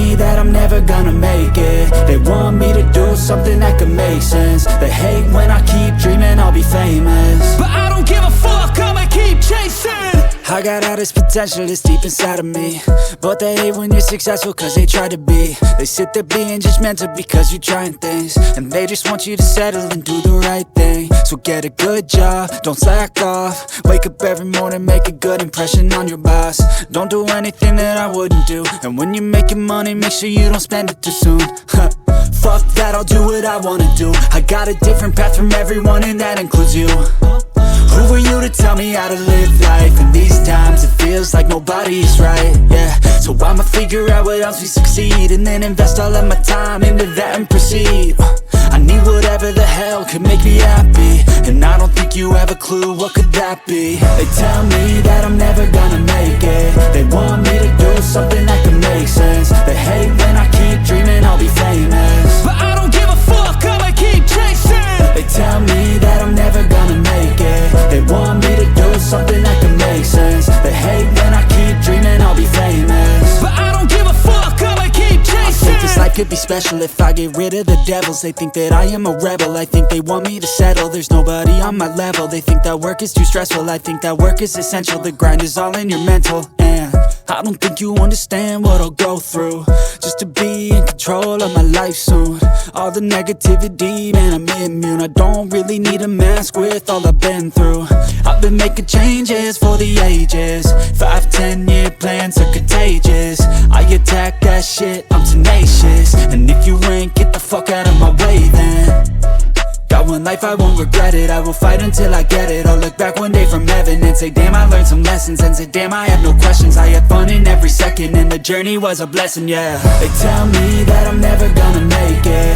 me that I'm never gonna make it. They want me to do something that could make sense. They hate when I keep dreaming I'll be famous, but I don't give a fuck, I'ma keep chasing. I got all this potential that's deep inside of me, but they hate when you're successful cause they try to be. They sit there being judgmental because you're trying things, and they just want you to settle and do the right thing. So get a good job, don't slack off. Wake up every morning, make a good impression on your boss. Don't do anything that I wouldn't do, and when you're making money, make sure you don't spend it too soon. Fuck that, I'll do what I wanna do. I got a different path from everyone and that includes you. Who are you to tell me how to live life? In these times it feels like nobody's right, yeah. So I'ma figure out what else we succeed, and then invest all of my time into that and proceed. I need whatever the hell could make me happy, and I don't think you have a clue what could that be. They tell me that I'm never gonna make it. They want me to do something that could make sense. They hate when I keep dreaming I'll be famous, but I don't give a fuck, I'ma keep chasing. They tell me that I'm never gonna make it. They want me to do something that can make sense. They hate when I keep dreaming I'll be famous, but I don't give a fuck, I'ma keep chasing. I think this life could be special if I get rid of the devils. They think that I am a rebel, I think they want me to settle. There's nobody on my level. They think that work is too stressful, I think that work is essential. The grind is all in your mental, and I don't think you understand what I'll go through just to be in control of my life soon. All the negativity, man, I'm immune. I don't really need a mask with all I've been through. I've been making changes for the ages. 5-10 year plans are contagious. I attack that shit, I'm tenacious. And if you ain't, get the fuck out of my way then. Got one life, I won't regret it. I will fight until I get it. I'll look back one day from heaven and say, damn, I learned some lessons. And say, damn, I have no questions. I had fun in every second, and the journey was a blessing, yeah. They tell me that I'm never gonna make it.